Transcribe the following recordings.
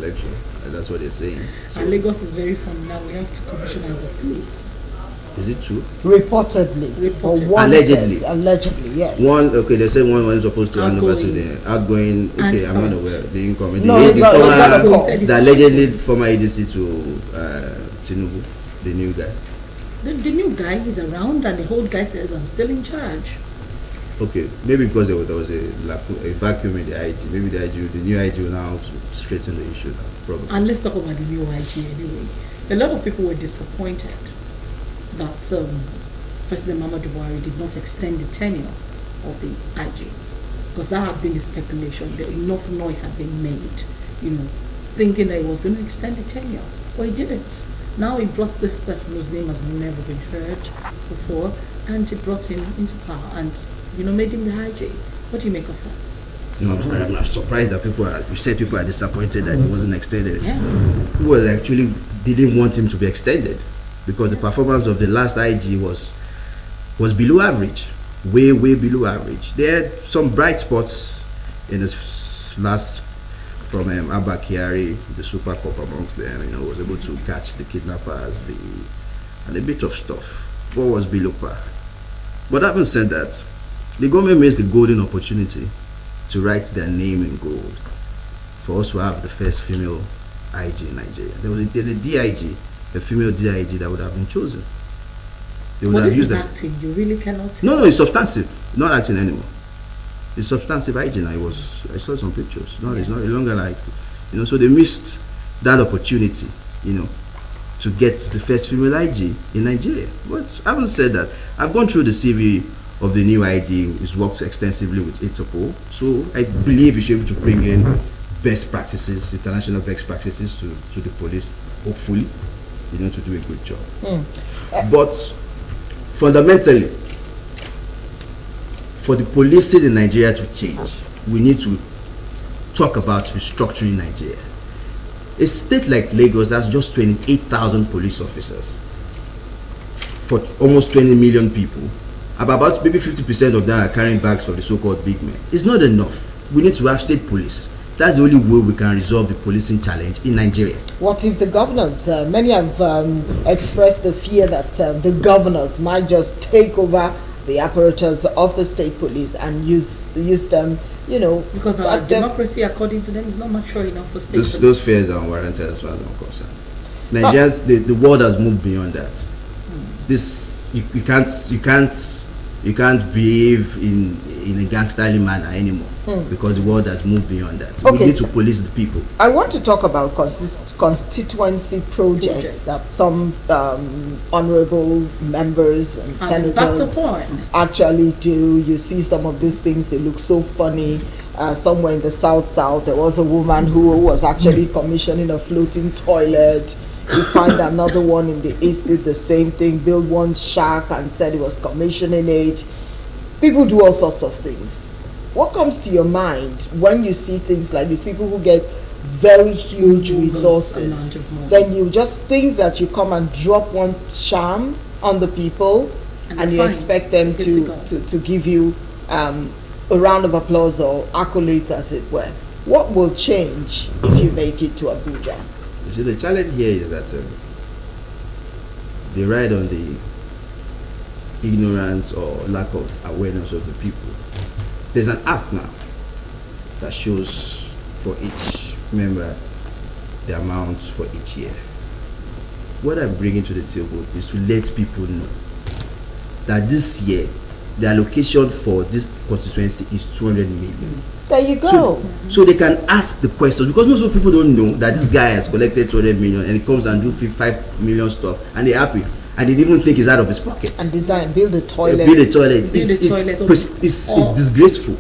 reflection. That's what they're saying. So, And Lagos is very fun now. We have two commissioners of police. is it true? Reportedly. Or one Allegedly. says, allegedly, yes. They say one is supposed to hand over to the outgoing. Okay, I'm not aware. The incoming. No, he got a call. The allegedly former ADC to Tinubu, the new guy. The new guy is around, and the old guy says, I'm still in charge. Okay, maybe because there was a vacuum in the IG. Maybe the new IG will now straighten the issue now, probably. And let's talk about the new IG anyway. A lot of people were disappointed that President Muhammadu Buhari did not extend the tenure of the IG, because that had been the speculation. Enough noise had been made, thinking that he was going to extend the tenure, but he didn't. Now he brought this person whose name has never been heard before, and he brought him into power and made him the IG. What do you make of that? I'm surprised that people are disappointed that it wasn't extended. Yeah. People actually didn't want him to be extended because the performance of the last IG was below average, way below average. There are some bright spots in this last from Abba Kyari, the Super Cup amongst them. Was able to catch the kidnappers, and a bit of stuff. What was below par? But having said that, the government missed the golden opportunity to write their name in gold for us to have the first female IG in Nigeria. There's a DIG, a female DIG that would have been chosen. They would have used that. Acting. You really cannot. No, it's substantive. Not acting anymore. It's substantive IG now. I saw some pictures. No, it's not no longer like, so they missed that opportunity, to get the first female IG in Nigeria. But having said that, I've gone through the CV of the new IG. It works extensively with Interpol, so I believe we should be able to bring in best practices, international best practices to the police, hopefully, to do a good job. But fundamentally, for the policing in Nigeria to change, we need to talk about restructuring Nigeria. A state like Lagos has just 28,000 police officers for almost 20 million people. About maybe 50% of them are carrying bags for the so-called big men. It's not enough. We need to have state police. That's the only way we can resolve the policing challenge in Nigeria. What if the governors, many have expressed the fear that the governors might just take over the apparatus of the state police and use them, because our democracy, according to them, is not mature enough for state police. Those fears are unwarranted as far as I'm concerned. Nigerians, the world has moved beyond that. This you can't behave in a gangsterly manner anymore because the world has moved beyond that. Okay. We need to police the people. I want to talk about constituency projects that some honorable members and senators actually do. You see some of these things, they look so funny. Somewhere in the south, there was a woman who was actually commissioning a floating toilet. You find another one in the east did the same thing, built one shack and said he was commissioning it. People do all sorts of things. What comes to your mind when you see things like this? People who get very huge resources, then you just think that you come and drop one charm on the people and you expect them to give you a round of applause or accolades, as it were. What will change if you make it to Abuja? You see, the challenge here is that they ride on the ignorance or lack of awareness of the people. There's an app now that shows for each member the amount for each year. What I'm bringing to the table is to let people know that this year the allocation for this constituency is 200 million. There you go. So they can ask the question, because most of the people don't know that this guy has collected 200 million and he comes and do 5 million stuff and they're happy. And they didn't think it's out of his pocket. And build a toilet. It's disgraceful.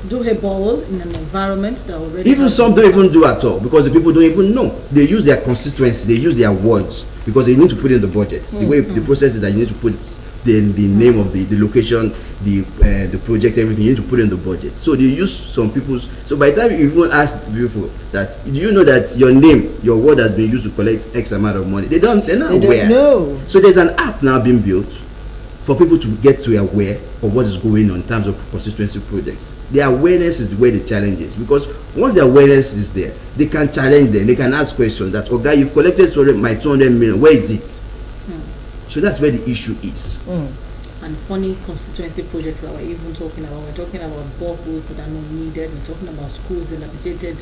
Do a bowl in an environment that already. Even some don't even do at all because the people don't even know. They use their constituency, they use their words because they need to put in the budgets. The way the process is that you need to put the name of the location, the project, everything. You need to put in the budget. So they use some people's. So by the time you even ask the people that, do you know that your name, your word has been used to collect X amount of money? They're not aware. Don't know. So there's an app now being built for people to get to aware of what is going on in terms of constituency projects. The awareness is where the challenge is, because once the awareness is there, they can challenge them, they can ask questions that, oh, guy, you've collected my 200 million, where is it? So that's where the issue is. And funny constituency projects that we're even talking about. We're talking about boreholes that are not needed. We're talking about schools, dilapidated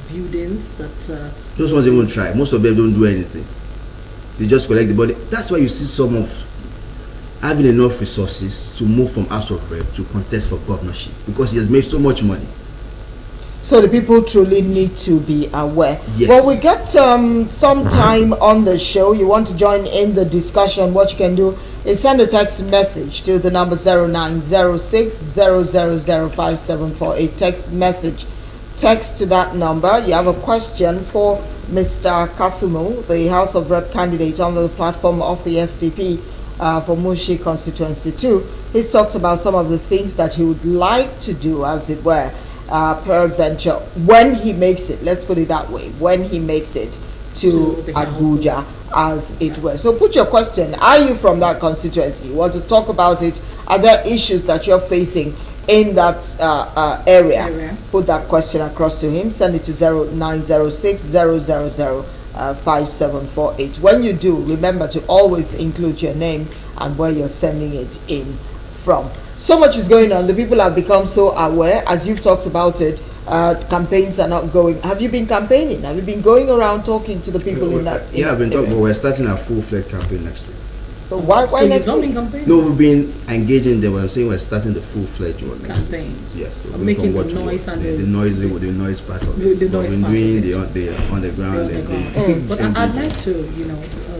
buildings that... Those ones even try. Most of them don't do anything. They just collect the money. That's why you see some of having enough resources to move from House of Rep to contest for governorship, because he has made so much money. So the people truly need to be aware. Yes. Well, we get some time on the show. You want to join in the discussion, what you can do is send a text message to the number 0906-0005748. Text message. Text to that number. You have a question for Mr. Kasumu, the House of Rep candidate on the platform of the SDP for Mushin Constituency 2. He's talked about some of the things that he would like to do, as it were, peradventure, when he makes it, let's put it that way, when he makes it to Abuja, as it were. So put your question. Are you from that constituency? You want to talk about it? Are there issues that you're facing in that area? Put that question across to him. Send it to 0906-0005748. When you do, remember to always include your name and where you're sending it in from. So much is going on. The people have become so aware, as you've talked about it. Campaigns are not going. Have you been campaigning? Have you been going around talking to the people in that? Yeah, I've been talking, but we're starting a full-fledged campaign next week. So why so next you've not week? been campaigning? No, we've been engaging them. I'm saying we're starting the full-fledged one next week. Campaigns. Yes, so making the noise and the noise part of it. The noise part doing of the on the ground. But I'd like to,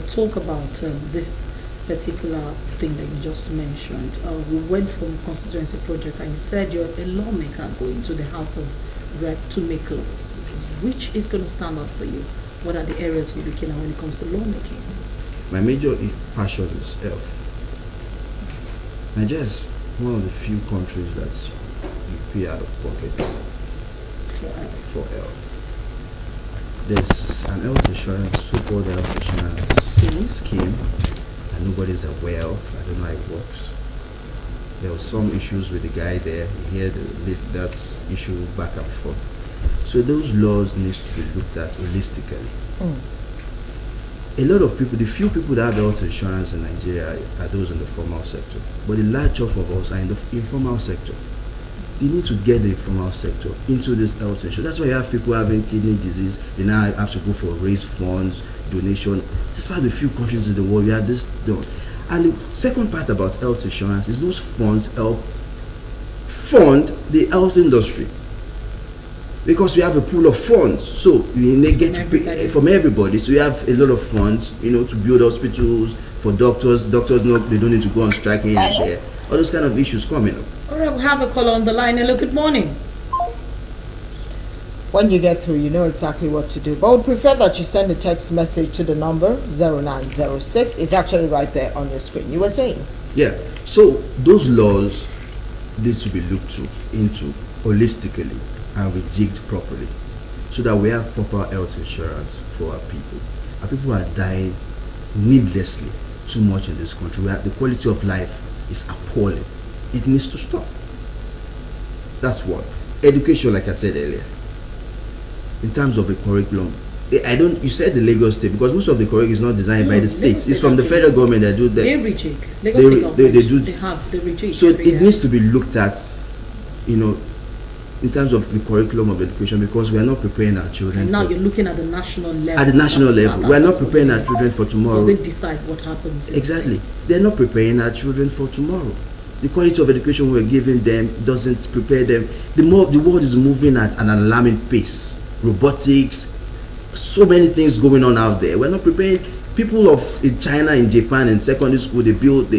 talk about this particular thing that you just mentioned. We went from constituency project, and you said you're a lawmaker going to the House of Rep to make laws. Which is going to stand out for you? What are the areas you're looking at when it comes to lawmaking? My major passion is health. Nigeria is one of the few countries that you pay out of pocket for health. There's an health insurance, so-called health insurance scheme that nobody's aware of. I don't know how it works. There were some issues with the guy there. He had that issue back and forth. So those laws needs to be looked at holistically. A lot of people, the few people that have health insurance in Nigeria are those in the formal sector. But the large chunk of us are in the informal sector. They need to get the informal sector into this health insurance. That's why you have people having kidney disease. They now have to go for raised funds, donation. Despite the few countries in the world, we have this done. And the second part about health insurance is those funds help fund the health industry. Because we have a pool of funds, so they get to pay from everybody. So you have a lot of funds, to build hospitals for doctors. Doctors know they don't need to go on strike here and there. All those kind of issues coming up. All right, we have a caller on the line. Hello, good morning. When you get through, you know exactly what to do. But I would prefer that you send a text message to the number 0906. It's actually right there on your screen. You were saying? Yeah. So those laws need to be looked into holistically and rejigged properly, so that we have proper health insurance for our people. Our people are dying needlessly too much in this country. The quality of life is appalling. It needs to stop. That's what. Education, like I said earlier, in terms of the curriculum, you said the Lagos State, because most of the curriculum is not designed by the states. It's from the federal government that do that. They rejig. Lagos State government, they rejig. So it needs to be looked at, in terms of the curriculum of education, because we are not preparing our children. And now you're looking at the national level. At the national level. We are not preparing our children for tomorrow. Because they decide what happens. Exactly. They're not preparing our children for tomorrow. The quality of education we're giving them doesn't prepare them. The world is moving at an alarming pace. Robotics, so many things going on out there. We're not preparing people in China, in Japan, in secondary school. They build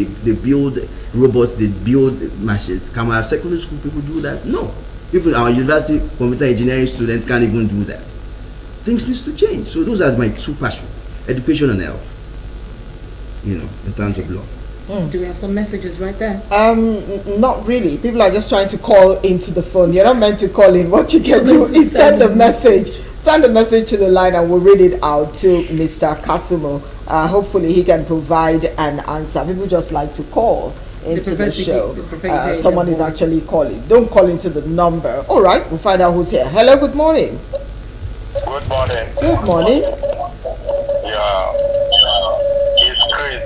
robots, they build machines. Can our secondary school people do that? No. Even our university computer engineering students can't even do that. Things need to change. So those are my two passions: education and health. In terms of law. Do we have some messages right there? Not really. People are just trying to call into the phone. You're not meant to call in. What you can do is send a message send a message to the line and we'll read it out to Mr. Kasumo. Hopefully he can provide an answer. People just like to call into the show. Someone is actually calling. Don't call into the number. All right, we'll find out who's here. Hello, good morning. Good morning. Good morning. Yeah. It's Chris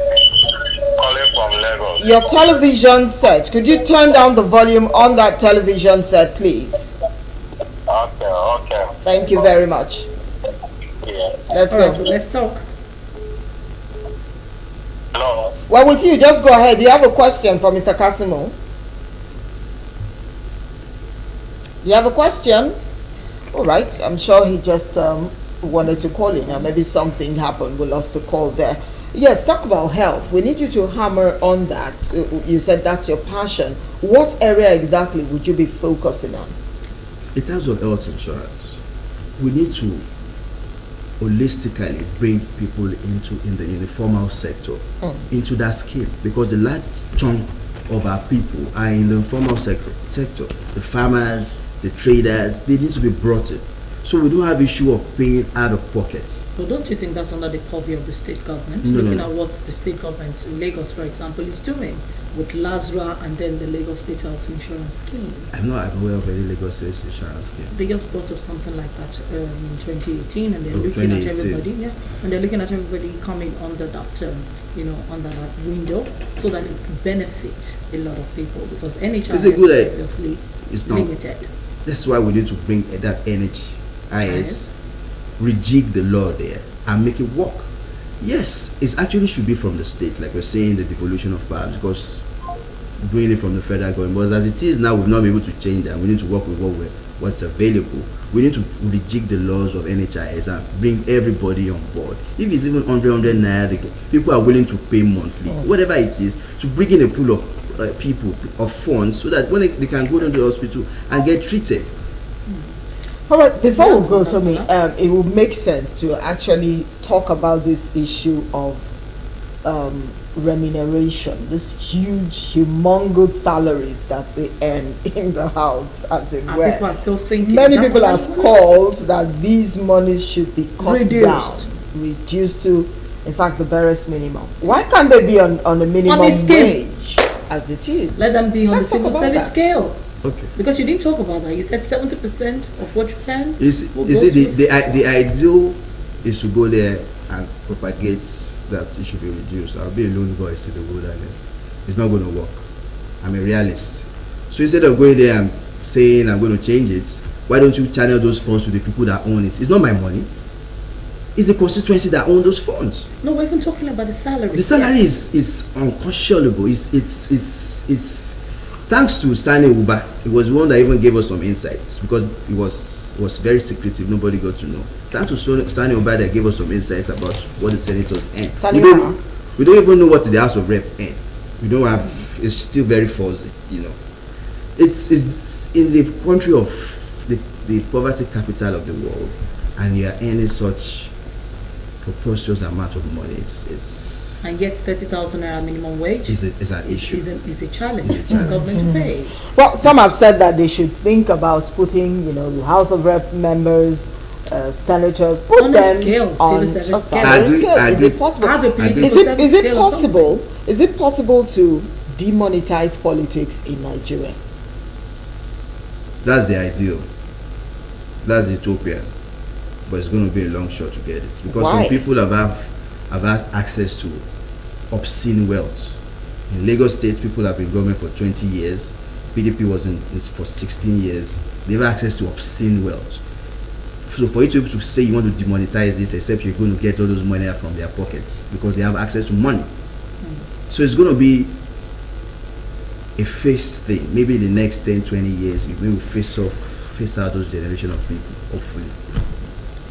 calling from Lagos. Your television set. Could you turn down the volume on that television set, please? Okay. Thank you very much. Yeah. Let's All go. right, so let's talk. Hello. Well, with you, just go ahead. You have a question for Mr. Kasumo? You have a question? All right. I'm sure he just wanted to call in, or maybe something happened. We lost a call there. Yes, talk about health. We need you to hammer on that. You said that's your passion. What area exactly would you be focusing on? In terms of health insurance, we need to holistically bring people in the formal sector into that scheme, because the large chunk of our people are in the informal sector. The farmers, the traders, they need to be brought in. So we don't have issue of paying out of pockets. But don't you think that's under the purview of the state government? No, Looking no. at what the state government in Lagos, for example, is doing with LASRA and then the Lagos State Health Insurance Scheme. I'm not aware of any Lagos State insurance scheme. They just brought up something like that in 2018, and they're Oh, looking at 2018. everybody, and they're looking at everybody coming under that, under that window, so that it can benefit a lot of people, because NHS It's a good is idea. obviously It's not. limited. That's why we need to bring that energy, rejig the law there and make it work. Yes, it actually should be from the state, like we're saying, the devolution of power, because doing it from the federal government. But as it is now, we've not been able to change that. We need to work with what's available. We need to rejig the laws of NHIS and bring everybody on board. If it's even 100 naira, people are willing to pay monthly, whatever it is, to bring in a pool of people, of funds, so that when they can go to the hospital and get treated. All right, before we go, Tommy, it would make sense to actually talk about this issue of remuneration, this humongous salaries that they earn in the house, as it were. People are still thinking. Many people have called that these monies should be cut down, reduced to, in fact, the barest minimum. Why can't they be on a minimum wage as it is? Let them be on the civil service scale. Okay. Because you didn't talk about that. You said 70% of what you earn. The ideal is to go there and propagate that it should be reduced. I'll be a lone voice in the wilderness. It's not going to work. I'm a realist. So instead of going there and saying I'm going to change it, why don't you channel those funds to the people that own it? It's not my money. It's the constituency that owns those funds. No, we're even talking about the salary. The salary is unconscionable. It's thanks to Sani Uba. It was one that even gave us some insights, because it was very secretive. Nobody got to know. Thanks to Sani Uba that gave us some insights about what the senators earn. We don't even know what the House of Rep earn. We don't have. It's still very fuzzy. It's in the country of the poverty capital of the world, and you are earning such preposterous amount of money. And yet 30,000 naira minimum wage is an issue. Is a challenge for the government to pay. Well, some have said that they should think about putting, the House of Rep members, senators, put on them a scale, on a scale. salary scale. Is it possible? Have a political Is it scale or possible? Is it possible to demonetize politics in Nigeria? That's the ideal. That's the utopia. But it's going to be a long shot to get it, because some people have had access to obscene wealth. In Lagos State, people have been government for 20 years. PDP was in for 16 years. They have access to obscene wealth. So for you to be able to say you want to demonetize this, except you're going to get all those money out from their pockets, because they have access to money. So it's going to be a phased thing. Maybe in the next 10, 20 years, we will face out those generation of people, hopefully.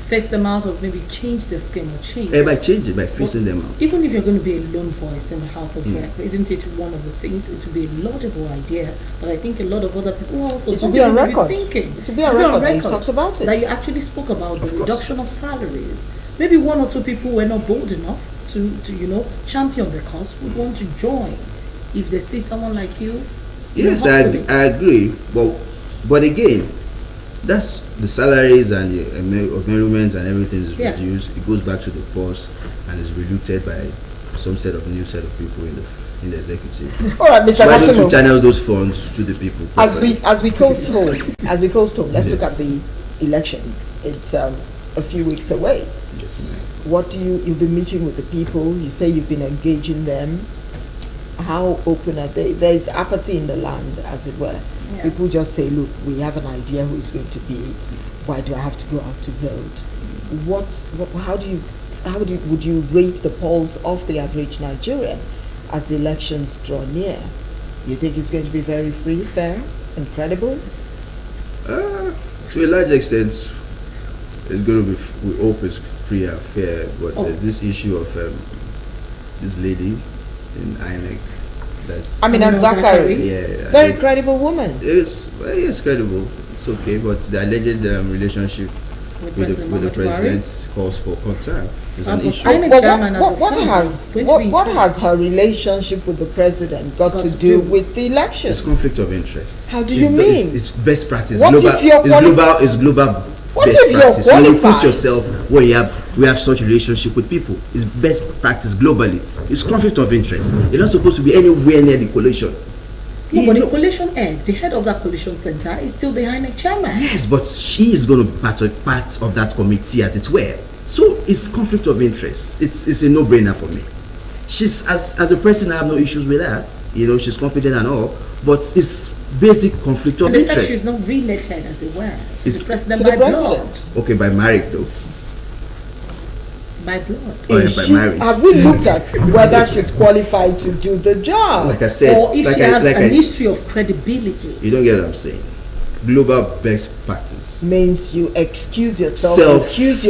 Face them out, or maybe change the scheme, or change. By changing, by facing them out. Even if you're going to be a lone voice in the House of Rep, isn't it one of the things? It would be a laudable idea, but I think a lot of other people also it should be on record. Thinking. It should be on record. Talks about it. That you actually spoke about the reduction of salaries. Maybe one or two people were not bold enough to champion the cause, would want to join if they see someone like you. Yes, I agree. But again, That's the salaries and the emoluments and everything is Yes. reduced. It goes back to the purse and is relucted by some new set of people in the executive. All right, Mr. So why don't you Kasimo, channel those funds to the people? as we coast home, let's look Yes. at the election. It's a few weeks away. Yes, ma'am. What do you've been meeting with the people? You say you've been engaging them. How open are they? There is apathy in the land, as it were. Yeah. People just say, "Look, we have an idea who is going to be. Why do I have to go out to vote?" Would you rate the polls of the average Nigerian as the elections draw near? You think it's going to be very free, fair, and credible? To a large extent, it's going to be. We hope it's free and fair, but there's this issue of this lady in INEC. That's Amina Zachary, yeah, very credible woman. It's credible. It's okay, but the alleged relationship with the president calls for concern. It's an issue. What has her relationship with the president got to do with the election? It's conflict of interest. How do you mean? It's best practice. What global, if you're it's global What best if you're practice. When you put qualified? yourself where we have such relationship with people, it's best practice globally. It's conflict of interest. You're not supposed to be anywhere near the coalition. No, but the coalition head, the head of that coalition center is still the INEC chairman. Yes, but she is going to be part of that committee, as it were. So it's conflict of interest. It's a no-brainer for me. She's as a person, I have no issues with her. You know, she's competent and all, but it's basic conflict of And they said interest. she's not related, as it were, to It's the president to by the blood. president. Okay, by marriage though. By blood. Oh, yeah, Is by she, marriage. have we looked at whether she's qualified to do the job? Like I said, Or if like she I, has like an I, history of credibility. you don't get what I'm saying. Global best practice. Means you excuse yourself, You recuse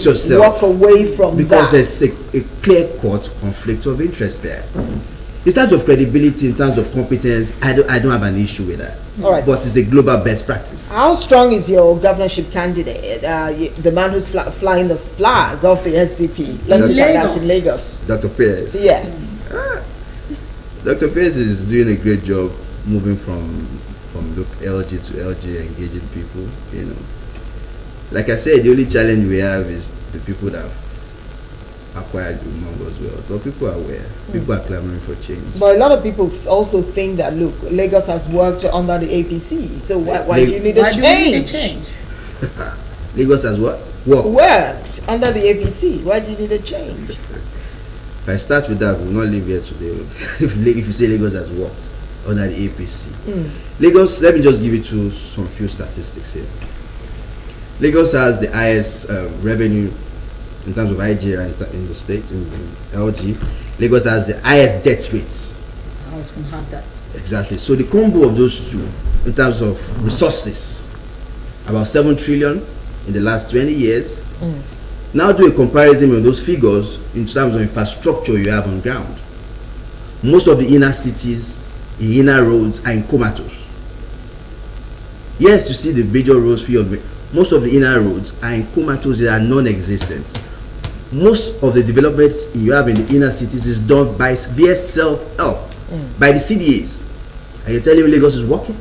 yourself. walk away from Because that. there's a clear-cut conflict of interest there. In terms of credibility, in terms of competence, I don't have an issue with that. All right. But it's a global best practice. How strong is your governorship candidate? The man who's flying the flag of the SDP. Let's look at that in Lagos. Dr. Pierce. Yes. Dr. Pierce is doing a great job moving from LG to LG, engaging people, you know. Like I said, the only challenge we have is the people that have acquired among us well. But people are aware. People are clamoring for change. But a lot of people also think that, look, Lagos has worked under the APC, so why do you need a Why do we need a change? change? Lagos has what? Worked. Worked under the APC. Why do you need a change? If I start with that, we'll not live here today. If you say Lagos has worked under the APC. Lagos, let me just give you some few statistics here. Lagos has the highest revenue in terms of IGR in the state, in LG. Lagos has the highest debt rates. I was going to have that. Exactly. So the combo of those two, in terms of resources, about 7 trillion in the last 20 years. Now do a comparison of those figures in terms of infrastructure you have on ground. Most of the inner cities, the inner roads are in comatose. Yes, you see the major roads, most of the inner roads are in comatose, they are non-existent. Most of the developments you have in the inner cities is done via self-help, by the CDAs. Are you telling me Lagos is working?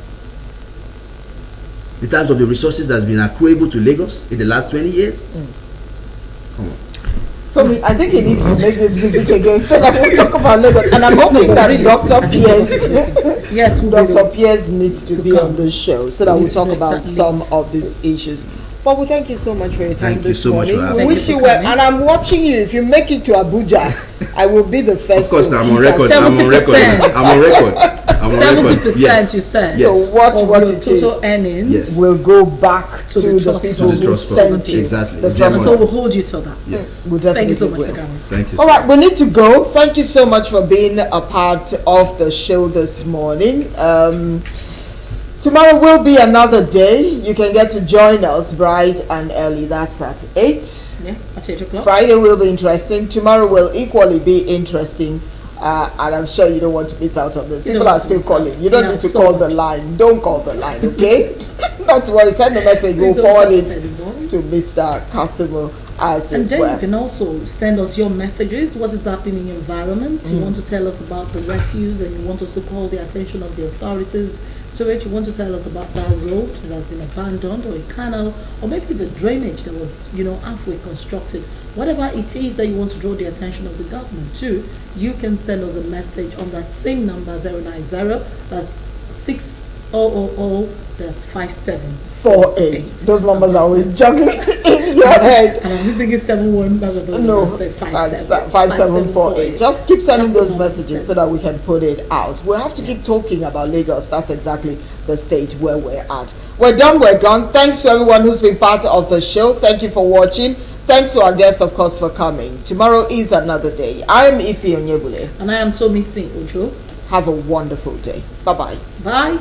In terms of the resources that's been accruable to Lagos in the last 20 years? Come on. So I think he needs to make this visit again so that we'll talk about Lagos. And I'm hoping that Dr. Pierce, Yes, Dr. Pierce needs to be come. on the show so that we'll talk about Exactly. some of these issues. But we thank you so much for your time Thank you this so much morning. for having We me. wish you for well, coming. and I'm watching you. If you make it to Abuja, I will be the first. Of course, to I'm on meet record. us. I'm on record. 70%. I'm on record. I'm on 70%, record. Yes. you said. Yes. So what Of what your it total is earnings. Yes. will go back To to the the trust people fund. To the who trust fund. sent you. Exactly. The It's trust their So fund. we'll hold you to that. Yes. We Thank you so definitely much for will. coming. Thank you. All so right, we need to go. Thank you so much for being a part of the show this morning. Tomorrow will be another day. You can get to join us bright and early. That's at 8. Yeah, at 8 o'clock. Friday will be interesting. Tomorrow will equally be interesting. And I'm sure you don't want to miss out on this. You People don't are want to still miss calling. out. You don't Yeah, need to so call much. the line. Don't call the line, okay? Not to worry. Send the message. We'll Don't forward call it us anymore. to Mr. Casimo as And it then were. you can also send us your messages. What is happening in your environment? You want to tell us about the refuse and you want us to call the attention of the authorities. So Rich, you want to tell us about that road that has been abandoned, or a canal, or maybe it's a drainage that was, halfway constructed. Whatever it is that you want to draw the attention of the government to, you can send us a message on that same number 090. That's 6000. That's 5748. Those numbers are always juggling in your head. And I'm thinking 71. No, 5748. Just keep sending those messages so that we can put it out. We'll have to keep talking about Lagos. That's exactly the state where we're at. We're done, we're gone. Thanks to everyone who's been part of the show. Thank you for watching. Thanks to our guests, of course, for coming. Tomorrow is another day. I'm Ife Onyebule. And I am Tomisin Ojo. Have a wonderful day. Bye-bye. Bye.